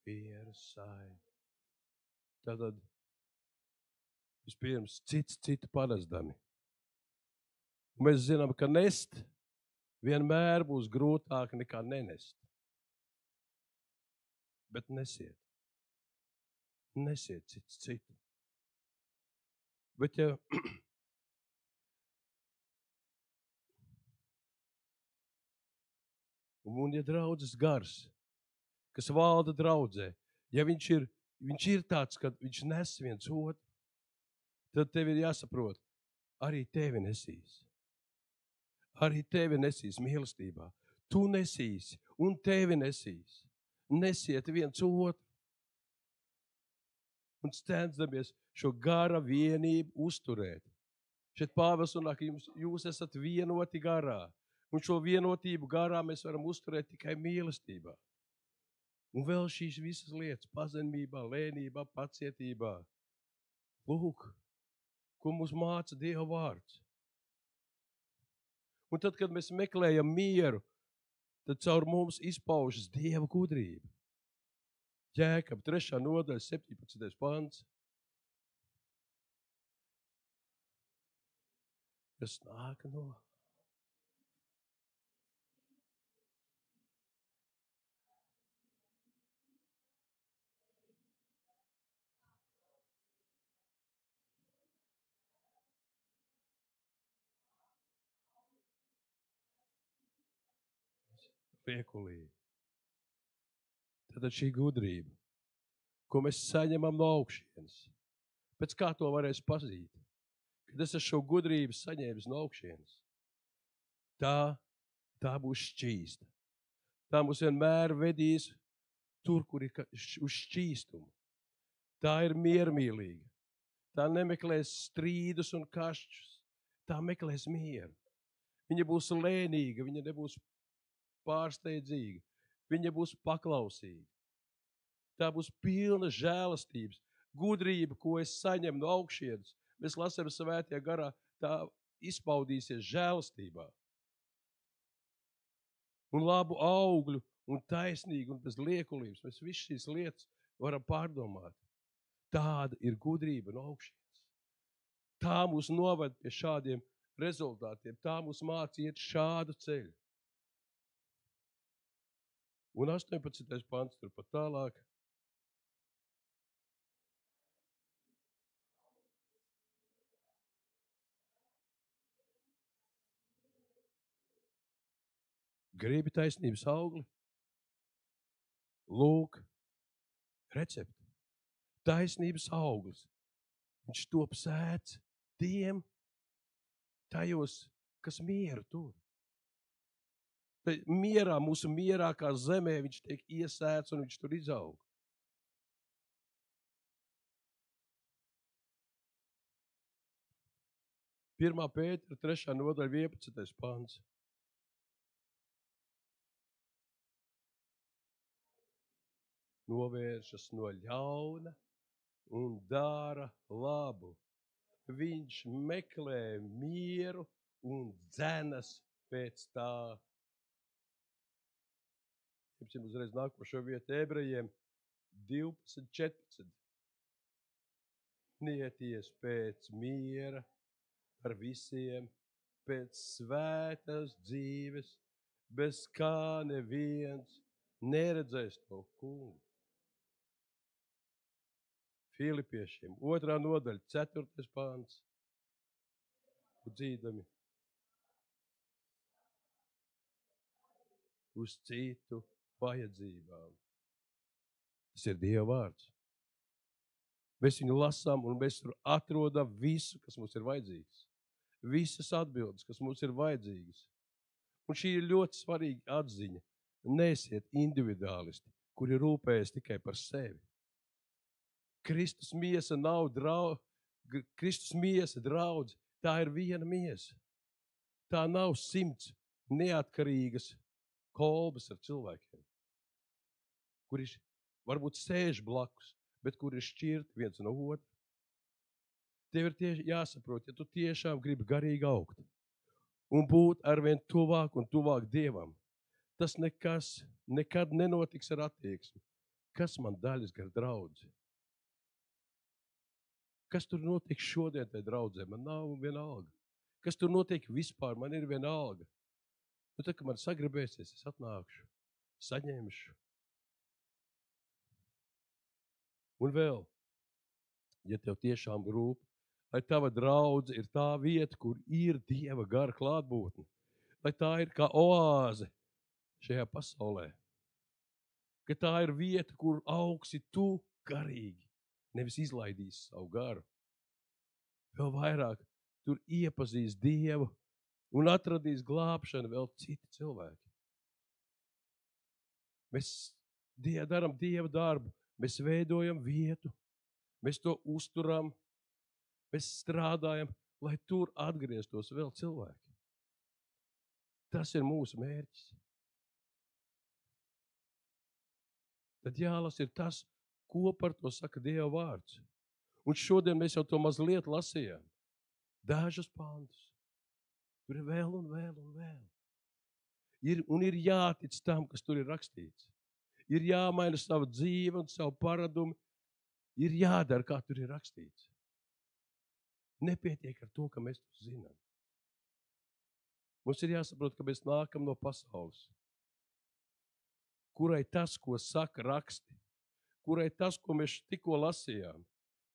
Piersai. Tātad vispirms cits citu panesdami. Mēs zinām, ka nest vienmēr būs grūtāk nekā nenest. Bet nesiet. Nesiet cits citu. Bet ja un ja draudzes gars, kas valda draudzē, ja viņš ir tāds, ka viņš nes viens otru, tad tev ir jāsaprot, arī tevi nesīs. Arī tevi nesīs mīlestībā. Tu nesīsi un tevi nesīs. Nesiet viens otru. Un stendzamies šo gara vienību uzturēt. Šeit Pāvils runā, ka jūs esat vienoti garā. Un šo vienotību garā mēs varam uzturēt tikai mīlestībā. Un vēl šīs visas lietas, pazemībā, lēnībā, pacietībā. Lūk, ko mums māca Dieva vārds. Un tad, kad mēs meklējam mieru, tad caur mums izpaužas Dieva gudrība. Jēkab 3. nodaļa, 17. pants. Kas nāk no liekulī. Tad šī gudrība, ko mēs saņemam no augšienes, pēc kā to varēs pazīt, kad es šo gudrību saņēmis no augšienes, tā būs šķīsta. Tā mūs vienmēr vedīs tur, kur ir uz šķīstumu. Tā ir miermīlīga. Tā nemeklēs strīdus un kašķus. Tā meklēs mieru. Viņa būs lēnīga, viņa nebūs pārsteidzīga. Viņa būs paklausīga. Tā būs pilna žēlastības. Gudrība, ko es saņemu no augšienes, mēs lasām Svētajā garā, tā izpaudīsies žēlastībā. Un labu augļu, un taisnīgu, un bez liekulības. Mēs visas šīs lietas varam pārdomāt. Tāda ir gudrība no augšienes. Tā mūs noved pie šādiem rezultātiem. Tā mūs māca iet šādu ceļu. Un 18. pants turpat tālāk. Gribi taisnības augli? Lūk, recepte. Taisnības auglis. Viņš top sēts tiem tajos, kas mieru tur. Mierā, mūsu mierā kā zemē, viņš tiek iesēts un viņš tur izaug. Pirmā Pētera 3. nodaļa 11. pants. Novēršas no ļauna un dara labu. Viņš meklē mieru un dzenas pēc tā. Jums uzreiz nākošo vietu Ebrejiem 12:14. Nieties pēc miera ar visiem, pēc svētas dzīves, bez kā neviens neredzēs to kungu. Filipiešiem 2. nodaļa, 4. pāns. Dzīdami uz citu vajadzībām. Tas ir Dieva vārds. Mēs viņu lasām un mēs tur atrodam visu, kas mums ir vajadzīgs. Visas atbildes, kas mums ir vajadzīgas. Un šī ir ļoti svarīga atziņa. Neesiet individuālisti, kuri rūpējas tikai par sevi. Kristus miesa nav Kristus miesa draudz, tā ir viena miesa. Tā nav 100 neatkarīgas kolbas ar cilvēkiem, kuri varbūt sēž blakus, bet kuri ir šķirti viens no otra. Tev ir tieši jāsaprot, ja tu tiešām gribi garīgi augt un būt arvien tuvāk un tuvāk Dievam, tas nekad nenotiks ar attieksmi. Kas man daļas gar draudzi? Kas tur notiek šodien tai draudzē? Man nav vienalga. Kas tur notiek vispār? Man ir vienalga. Nu, tad, kad man sagribēsies, es atnākšu, saņemšu. Un vēl, ja tev tiešām rūp, lai tava draudze ir tā vieta, kur ir Dieva gara klātbūtne, lai tā ir kā oāze šajā pasaulē, ka tā ir vieta, kur augsi tu garīgi, nevis izlaidīsi savu garu. Vēl vairāk tur iepazīs Dievu un atradīs glābšanu vēl citi cilvēki. Mēs daram Dieva darbu, mēs veidojam vietu, mēs to uzturam, mēs strādājam, lai tur atgrieztos vēl cilvēki. Tas ir mūsu mērķis. Tad jālasa ir tas, ko par to saka Dieva vārds. Un šodien mēs jau to mazliet lasījām. Dažus pantus. Tur ir vēl un vēl un vēl. Ir jātic tam, kas tur ir rakstīts. Ir jāmaina savu dzīve un savu paradumu. Ir jādara, kā tur ir rakstīts. Nepietiek ar to, ka mēs to zinām. Mums ir jāsaprot, ka mēs nākam no pasaules, kurai tas, ko saka raksti, kurai tas, ko mēs tikko lasījām,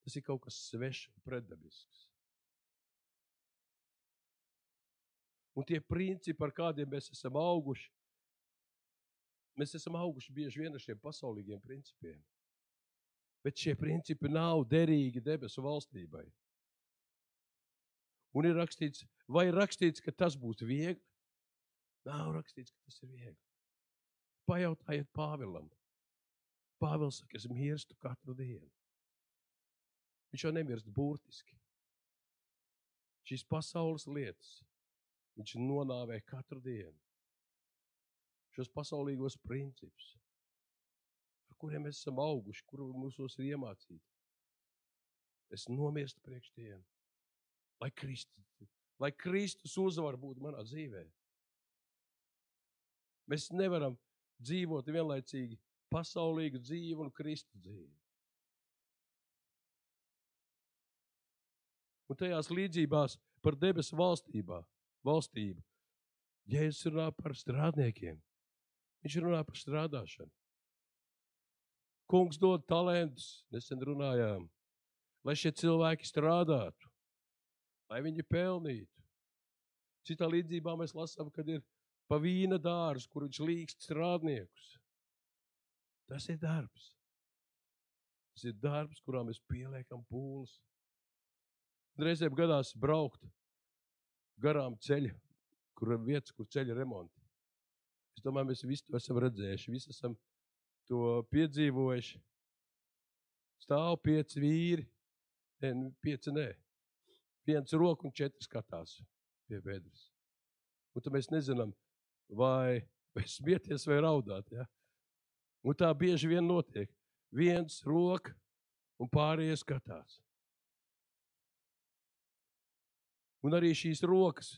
tas ir kaut kas svešs un pretdabisks. Un tie principi, ar kādiem mēs esam auguši bieži vien ar šiem pasaulīgiem principiem. Bet šie principi nav derīgi debesu valstībai. Un ir rakstīts, vai ir rakstīts, ka tas būs viegli? Nav rakstīts, ka tas ir viegli. Pajautājiet Pāvilam. Pāvils saka, es mirstu katru dienu. Viņš jau nemirst burtiski. Šīs pasaules lietas viņš nonāvē katru dienu. Šos pasaulīgos principus, ar kuriem mēs esam auguši, kuru mūsos ir iemācīti. Es nomirstu priekš tiem, lai Kristus uzvar būtu manā dzīvē. Mēs nevaram dzīvot vienlaicīgi pasaulīgu dzīvi un Kristus dzīvi. Un tajās līdzībās par debesu valstību, Jēzus runā par strādniekiem. Viņš runā par strādāšanu. Kungs dod talentus, nesen runājām, lai šie cilvēki strādātu, lai viņi pelnītu. Citā līdzībā mēs lasām, kad ir pa vīna dārzu, kur viņš līkst strādniekus. Tas ir darbs. Tas ir darbs, kurā mēs pieliekam pūles. Reizēm gadās braukt garām ceļa, kur ceļa remonti. Es domāju, mēs visi to esam redzējuši, visi esam to piedzīvojuši. Stāv 5 vīri, 5 nē. 1 roku un 4 skatās pie bedres. Un tad mēs nezinām, vai smieties vai raudāt. Ja? Un tā bieži vien notiek. 1 roka un pārējie skatās. Un arī šīs rokas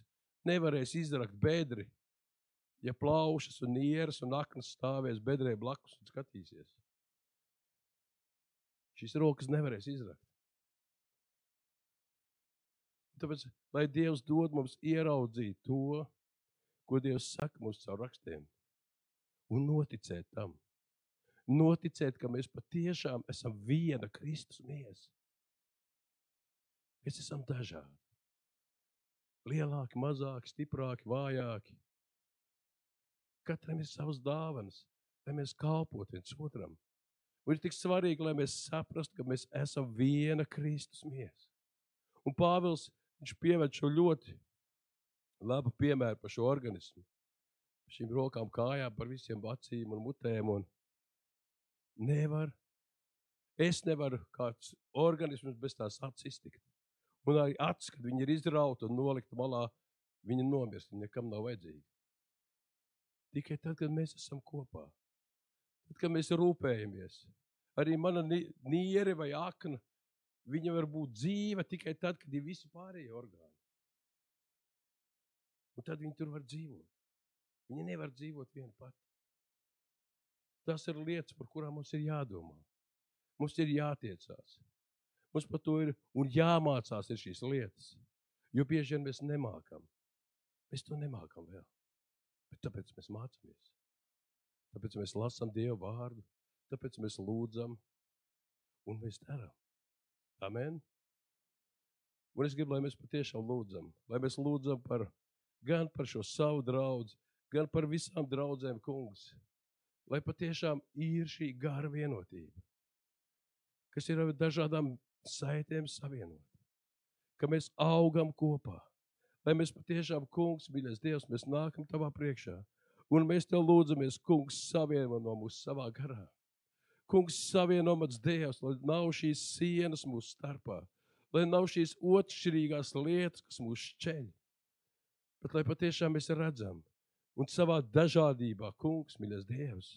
nevarēs izrakt bedri, ja plaušas un nieras un aknas stāvēs bedrē blakus un skatīsies. Šīs rokas nevarēs izrakt. Tāpēc, lai Dievs dod mums ieraudzīt to, ko Dievs saka mums caur rakstiem, un noticēt tam. Noticēt, ka mēs patiešām esam viena Kristus miesa. Mēs esam dažādi. Lielāki, mazāki, stiprāki, vājāki. Katram ir savas dāvanas. lai mēs kalpot viens otram. Un ir tik svarīgi, lai mēs saprastu, ka mēs esam viena Kristus miesa. Un Pāvils, viņš pieved šo ļoti labu piemēru par šo organismu. Šīm rokām, kājām, par visiem acīm un mutēm. Un es nevaru kāds organisms bez tās acis iztikt. Un arī acis, kad viņi ir izrauta un nolikta malā, viņi nomirst, viņi nekam nav vajadzīgi. Tikai tad, kad mēs esam kopā, tad, kad mēs rūpējamies, arī mana niere vai akna, viņa var būt dzīva tikai tad, kad ir visi pārējie orgāni. Un tad viņi tur var dzīvot. Viņi nevar dzīvot viena pati. Tas ir lietas, par kurām mums ir jādomā. Mums ir jātiecās. Mums par to ir un jāmācās ir šīs lietas. Jo bieži vien mēs nemākam. Mēs to nemākam vēl. Bet tāpēc mēs mācāmies. Tāpēc mēs lasām Dievu vārdu. Tāpēc mēs lūdzam. Un mēs darām. Amen. Un es gribu, lai mēs patiešām lūdzam. Lai mēs lūdzam gan par šo savu draudzi, gan par visām draudzēm, kungs. Lai patiešām ir šī gara vienotība, kas ir ar dažādām saitēm savienota. Ka mēs augam kopā. Lai mēs patiešām, kungs, mīļais Dievs, mēs nākam tavā priekšā. Un mēs tev lūdzamies, kungs, savieno mūs savā garā. Kungs, savieno mans Dievs, lai nav šīs sienas mūsu starpā. Lai nav šīs otršķirīgās lietas, kas mūs šķeļ. Bet lai patiešām mēs redzam. Un savā dažādībā, kungs, mīļais Dievs,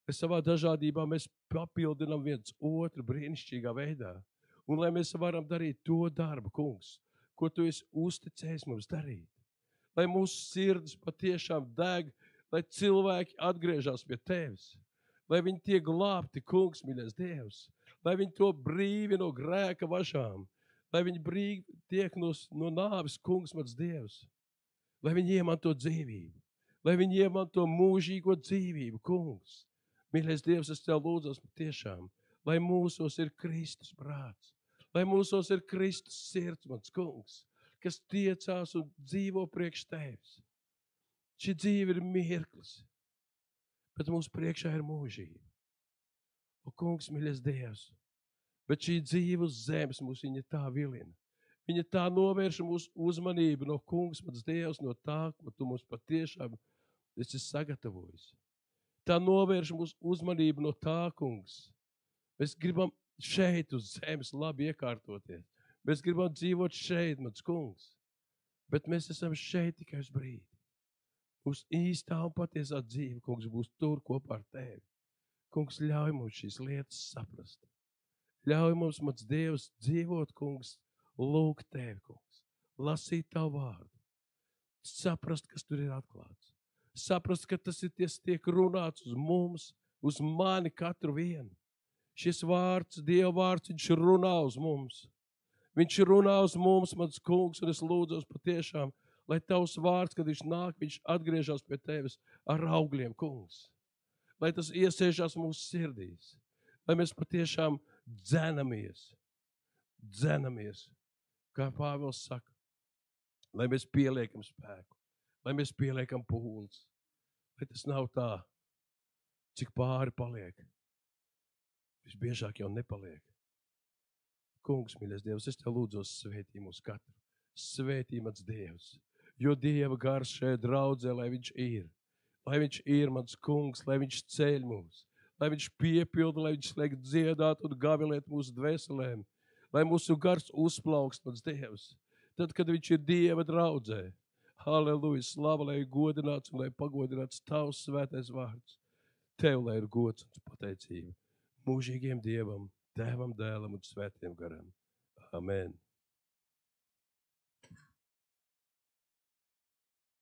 lai savā dažādībā mēs papildinām viens otru brīnišķīgā veidā. Un lai mēs varam darīt to darbu, kungs, ko tu esi uzticējis mums darīt. Lai mūsu sirds patiešām deg, lai cilvēki atgriežas pie tevis. Lai viņi tiek glābti, kungs, mīļais Dievs. Lai viņi to brīvi no grēka važām. Lai viņi brīvi tiek no nāves, kungs, mans Dievs. Lai viņi iemanto dzīvību. Lai viņi iemanto mūžīgo dzīvību, kungs. Mīļais Dievs, es tev lūdzos patiešām, lai mūsos ir Kristus prāts. Lai mūsos ir Kristus sirds, mans kungs, kas tiecās un dzīvo priekš tevis. Šī dzīve ir mirklis, bet mūsu priekšā ir mūžība. O, kungs, mīļais Dievs, bet šī dzīve uz zemes mūs viņa tā vilina. Viņa tā novērš mūsu uzmanību no kungs, mans Dievs, no tā, ko tu mums patiešām esi sagatavojis. Tā novērš mūsu uzmanību no tā, kungs. Mēs gribam šeit uz zemes labi iekārtoties. Mēs gribam dzīvot šeit, mans kungs. Bet mēs esam šeit tikai uz brīdi. Mūsu īstā un patiesā dzīve, kungs, būs tur kopā ar tevi. Kungs, ļauj mums šīs lietas saprast. Ļauj mums, mans Dievs, dzīvot, kungs, lūgt tevi, kungs. Lasīt tavu vārdu. Saprast, kas tur ir atklāts. Saprast, ka tas tiek runāts uz mums, uz mani katru vienu. Šis vārds, Dieva vārds, viņš runā uz mums. Viņš runā uz mums, mans kungs, un es lūdzos patiešām, lai tavs vārds, kad viņš nāk, viņš atgriežas pie tevis ar augļiem, kungs. Lai tas iesēžās mūsu sirdīs. Lai mēs patiešām dzenamies, kā Pāvils saka. Lai mēs pieliekam spēku, lai mēs pieliekam pūles. Lai tas nav tā, cik pāri paliek. Visbiežāk jau nepaliek. Kungs, mīļais Dievs, es tev lūdzos svētī mūs katru. Svētī mans Dievs, jo Dieva gars šajā draudzē, lai viņš ir. Lai viņš ir mans kungs, lai viņš ceļ mūs. Lai viņš piepilda, lai viņš liek dziedāt un gavilēt mūsu dvēselēm. Lai mūsu gars uzplaukst, mans Dievs. Tad, kad viņš ir Dieva draudzē. Halleluja, slava, lai ir godināts un lai pagodināts tavs svētais vārds. Tev, lai ir gods un pateicība. Mūžīgiem Dievam, Tēvam, Dēlam un Svētiem garam. Amen.